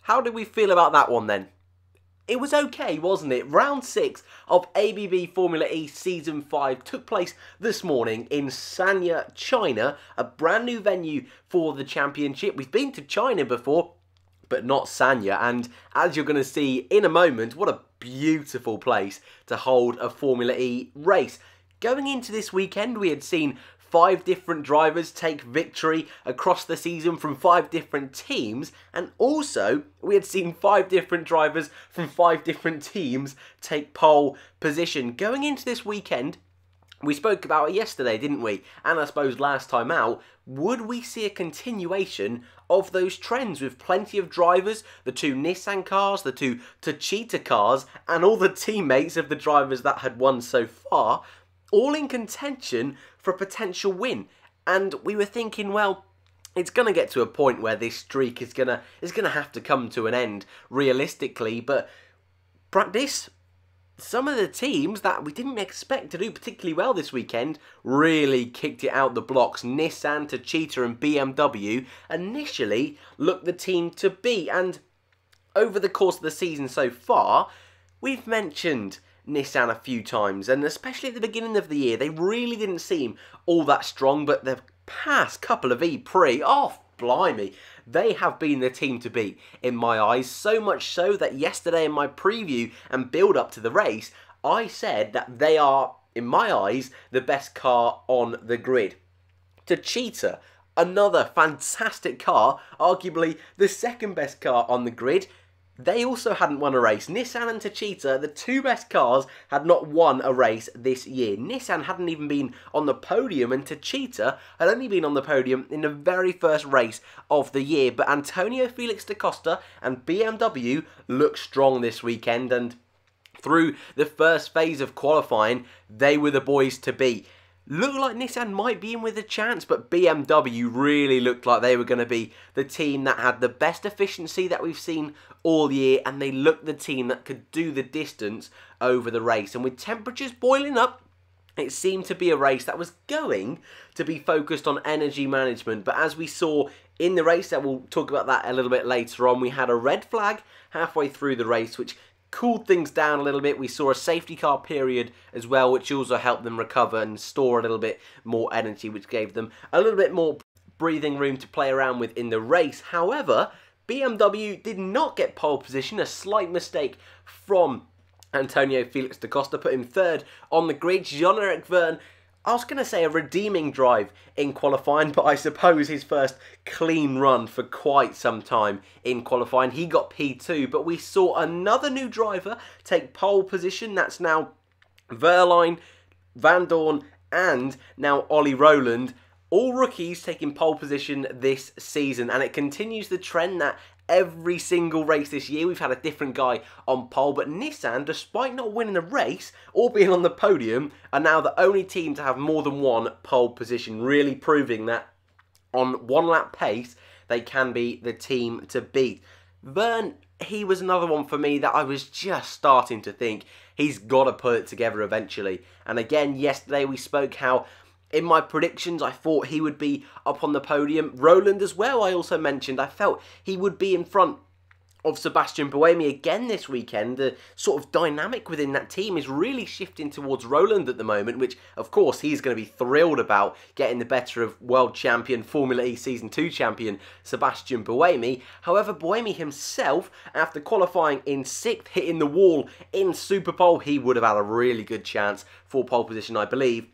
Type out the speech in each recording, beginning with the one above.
how did we feel about that one then? It was okay, wasn't it? Round 6 of ABB Formula E Season 5 took place this morning in Sanya, China, a brand new venue for the championship. We've been to China before, but not Sanya, and as you're going to see in a moment, what a beautiful place to hold a Formula E race. Going into this weekend, we had seen 5 different drivers take victory across the season from 5 different teams, and also we had seen 5 different drivers from 5 different teams take pole position. Going into this weekend, we spoke about it yesterday, didn't we? And I suppose last time out, would we see a continuation of those trends with plenty of drivers, the 2 Nissan cars, the 2 Techeetah cars, and all the teammates of the drivers that had won so far, all in contention for a potential win? And we were thinking, well, it's going to get to a point where this streak is going to have to come to an end realistically. But practice, some of the teams that we didn't expect to do particularly well this weekend really kicked it out the blocks. Nissan, Techeetah and BMW initially looked the team to beat. And over the course of the season so far, we've mentioned Nissan a few times, and especially at the beginning of the year, they really didn't seem all that strong, but the past couple of E-prix, oh blimey, they have been the team to beat in my eyes, so much so that yesterday in my preview and build up to the race, I said that they are, in my eyes, the best car on the grid. Techeetah, another fantastic car, arguably the second best car on the grid. They also hadn't won a race. Nissan and Techeetah, the 2 best cars, had not won a race this year. Nissan hadn't even been on the podium, and Techeetah had only been on the podium in the very first race of the year. But Antonio Felix da Costa and BMW looked strong this weekend, and through the first phase of qualifying, they were the boys to beat. Looked like Nissan might be in with a chance, but BMW really looked like they were going to be the team that had the best efficiency that we've seen all year, and they looked the team that could do the distance over the race. And with temperatures boiling up, it seemed to be a race that was going to be focused on energy management. But as we saw in the race, that we'll talk about that a little bit later on, we had a red flag halfway through the race, which cooled things down a little bit. We saw a safety car period as well, which also helped them recover and store a little bit more energy, which gave them a little bit more breathing room to play around with in the race. However, BMW did not get pole position, a slight mistake from Antonio Felix da Costa, put him 3rd on the grid. Jean-Eric Vergne, I was going to say a redeeming drive in qualifying, but I suppose his first clean run for quite some time in qualifying. He got P2, but we saw another new driver take pole position. That's now Bird, Vandoorne, and now Rowland. All rookies taking pole position this season, and it continues the trend that every single race this year we've had a different guy on pole. But Nissan, despite not winning the race or being on the podium, are now the only team to have more than one pole position, really proving that on 1 lap pace they can be the team to beat. Vergne, he was another one for me that I was just starting to think he's got to put it together eventually. And again, yesterday we spoke how in my predictions, I thought he would be up on the podium. Rowland as well, I also mentioned. I felt he would be in front of Sebastian Buemi again this weekend. The sort of dynamic within that team is really shifting towards Rowland at the moment, which, of course, he's going to be thrilled about getting the better of world champion, Formula E Season 2 champion, Sebastian Buemi. However, Buemi himself, after qualifying in 6th, hitting the wall in Super Pole, he would have had a really good chance for pole position, I believe.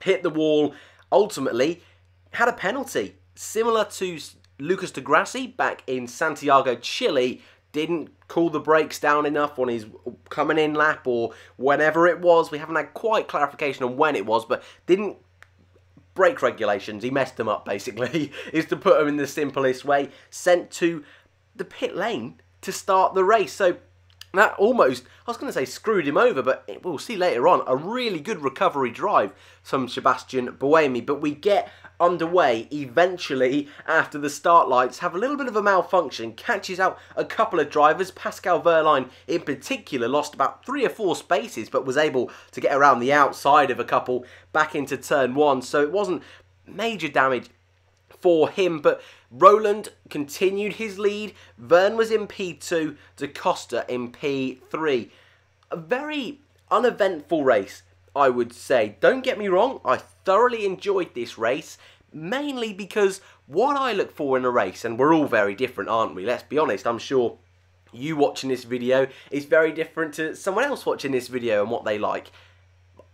Hit the wall, ultimately had a penalty, similar to Lucas de Grassi back in Santiago, Chile. Didn't cool the brakes down enough on his coming in lap or whenever it was. We haven't had quite clarification on when it was, but didn't brake regulations. He messed them up, basically, is to put him in the simplest way. Sent to the pit lane to start the race. So that almost, I was going to say screwed him over, but we'll see later on, a really good recovery drive from Sebastian Buemi. But we get underway eventually after the start lights have a little bit of a malfunction, catches out a couple of drivers. Pascal Vergne in particular lost about 3 or 4 spaces, but was able to get around the outside of a couple back into turn 1. So it wasn't major damage for him, but Rowland continued his lead. Vergne was in P2, Da Costa in P3. A very uneventful race, I would say. Don't get me wrong, I thoroughly enjoyed this race, mainly because what I look for in a race, and we're all very different, aren't we? Let's be honest, I'm sure you watching this video is very different to someone else watching this video and what they like.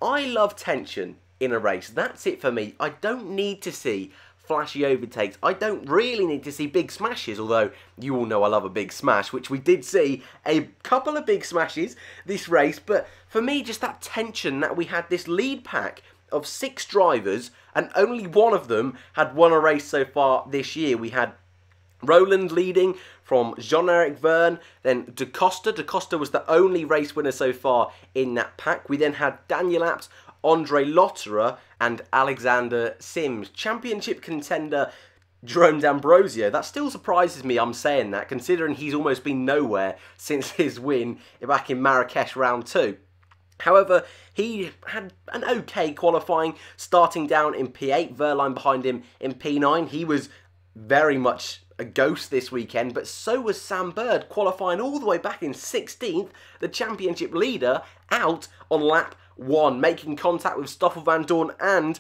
I love tension in a race. That's it for me. I don't need to see flashy overtakes. I don't really need to see big smashes, although you all know I love a big smash, which we did see a couple of big smashes this race. But for me, just that tension that we had this lead pack of 6 drivers and only one of them had won a race so far this year. We had Rowland leading from Jean-Eric Vergne, then Da Costa. Da Costa was the only race winner so far in that pack. We then had Daniel Apps, Andre Lotterer and Alexander Sims. Championship contender Jerome D'Ambrosio. That still surprises me I'm saying that, considering he's almost been nowhere since his win back in Marrakesh round 2. However, he had an okay qualifying, starting down in P8, Vergne behind him in P9. He was very much a ghost this weekend, but so was Sam Bird, qualifying all the way back in 16th, the championship leader, out on lap 1, making contact with Stoffel Vandoorne and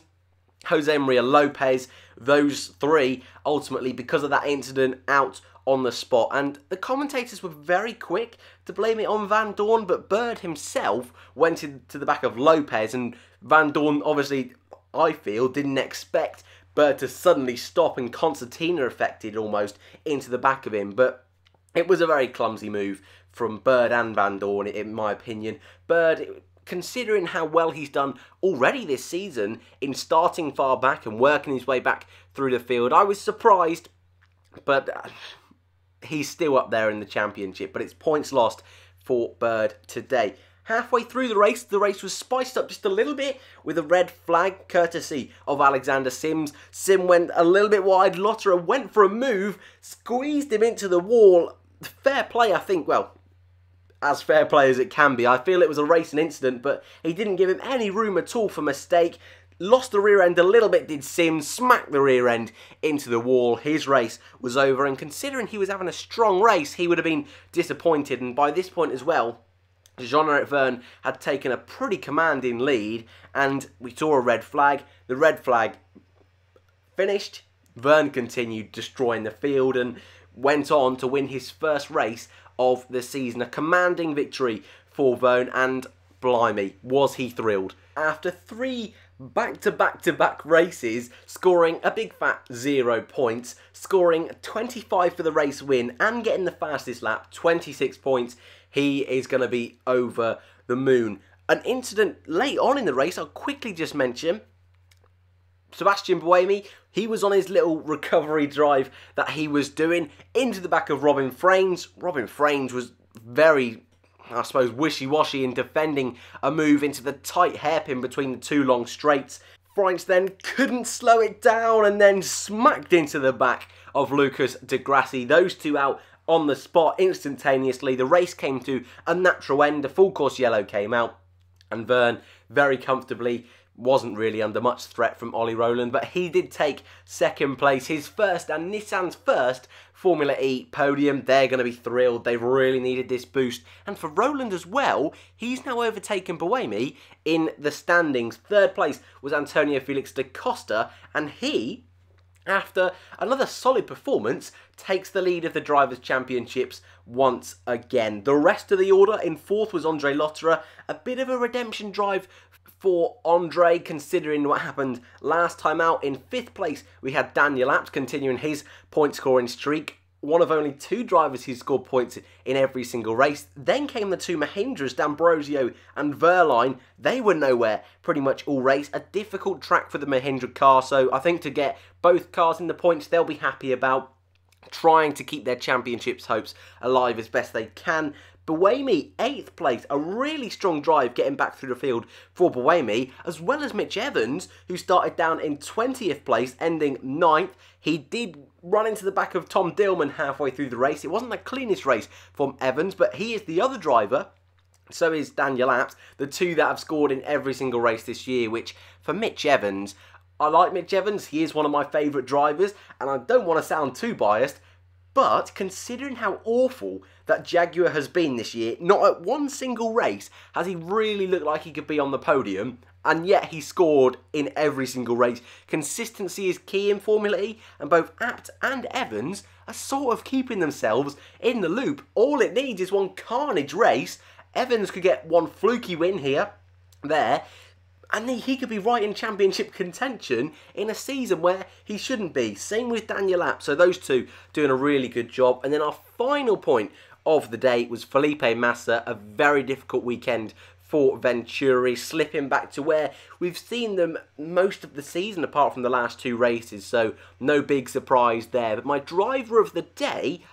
Jose Maria Lopez. Those 3 ultimately, because of that incident, out on the spot. And the commentators were very quick to blame it on Vandoorne, but Bird himself went into the back of Lopez, and Vandoorne obviously, I feel, didn't expect Bird to suddenly stop, and concertina affected almost into the back of him. But it was a very clumsy move from Bird and Vandoorne, in my opinion. Bird, considering how well he's done already this season in starting far back and working his way back through the field, I was surprised, but he's still up there in the championship. But it's points lost for Bird today. Halfway through the race was spiced up just a little bit with a red flag, courtesy of Alexander Sims. Sim went a little bit wide. Lotterer went for a move, squeezed him into the wall. Fair play, I think. Well, as fair play as it can be. I feel it was a racing incident, but he didn't give him any room at all for mistake. Lost the rear end a little bit, did Sims, smacked the rear end into the wall. His race was over, and considering he was having a strong race, he would have been disappointed. And by this point as well, Jean-Eric Vergne had taken a pretty commanding lead, and we saw a red flag. The red flag finished. Vergne continued destroying the field and went on to win his first race of the season. A commanding victory for Vergne, and blimey, was he thrilled. After 3 back-to-back-to-back races, scoring a big fat 0 points, scoring 25 for the race win, and getting the fastest lap, 26 points, he is going to be over the moon. An incident late on in the race, I'll quickly just mention. Sebastian Buemi, he was on his little recovery drive that he was doing into the back of Robin Fraines. Robin Fraines was very, I suppose, wishy-washy in defending a move into the tight hairpin between the 2 long straights. Fraines then couldn't slow it down and then smacked into the back of Lucas Di Grassi. Those 2 out on the spot instantaneously. The race came to a natural end. A full course yellow came out, and Vergne very comfortably wasn't really under much threat from Ollie Rowland, but he did take 2nd place, his first and Nissan's first Formula E podium. They're going to be thrilled. They've really needed this boost. And for Rowland as well, he's now overtaken Buemi in the standings. 3rd place was Antonio Felix da Costa, and he, after another solid performance, takes the lead of the Drivers' Championships once again. The rest of the order, in 4th was Andre Lotterer. A bit of a redemption drive for Andre, considering what happened last time out. In 5th place, we had Daniel Apps continuing his point-scoring streak. One of only 2 drivers who scored points in every single race. Then came the 2 Mahindras, D'Ambrosio and Vergne. They were nowhere pretty much all race. A difficult track for the Mahindra car, so I think to get both cars in the points, they'll be happy about, trying to keep their championships hopes alive as best they can. Buemi, 8th place, a really strong drive getting back through the field for Buemi, as well as Mitch Evans, who started down in 20th place, ending 9th. He did run into the back of Tom Dillman halfway through the race. It wasn't the cleanest race from Evans, but he is the other driver. So is Daniel Apps, the 2 that have scored in every single race this year, which for Mitch Evans, I like Mitch Evans, he is one of my favourite drivers, and I don't want to sound too biased, but considering how awful that Jaguar has been this year, not at one single race has he really looked like he could be on the podium, and yet he scored in every single race. Consistency is key in Formula E, and both Abt and Evans are sort of keeping themselves in the loop. All it needs is one carnage race. Evans could get one fluky win here, there, and he could be right in championship contention in a season where he shouldn't be. Same with Daniel Abt. So those two doing a really good job. And then our final point of the day was Felipe Massa. A very difficult weekend for Venturi, slipping back to where we've seen them most of the season apart from the last two races. So no big surprise there. But my driver of the day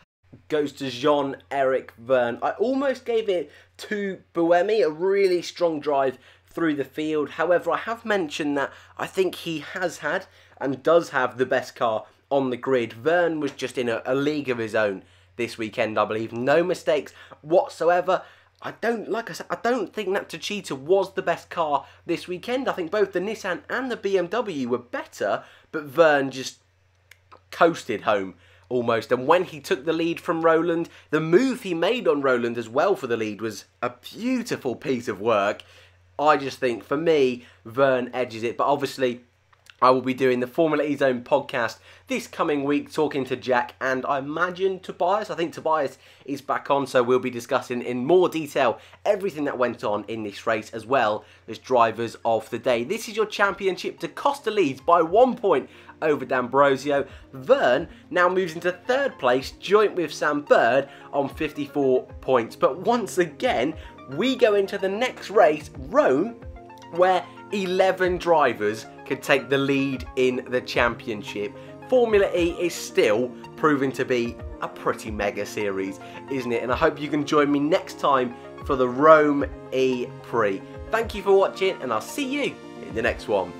goes to Jean-Eric Vergne. I almost gave it to Buemi, a really strong drive through the field. However, I have mentioned that I think he has had and does have the best car on the grid. Vergne was just in a league of his own this weekend, I believe. No mistakes whatsoever. Like I said, I don't think that Techeetah was the best car this weekend. I think both the Nissan and the BMW were better, but Vergne just coasted home almost. And when he took the lead from Rowland, the move he made on Rowland as well for the lead was a beautiful piece of work. I just think, for me, Vergne edges it. But obviously, I will be doing the Formula E Zone podcast this coming week, talking to Jack and I imagine Tobias. I think Tobias is back on, so we'll be discussing in more detail everything that went on in this race, as well as drivers of the day. This is your championship. Da Costa leads by 1 point over D'Ambrosio. Vergne now moves into third place, joint with Sam Bird on 54 points. But once again, we go into the next race, Rome, where 11 drivers could take the lead in the championship. Formula E is still proving to be a pretty mega series, isn't it? And I hope you can join me next time for the Rome E-prix. Thank you for watching, and I'll see you in the next one.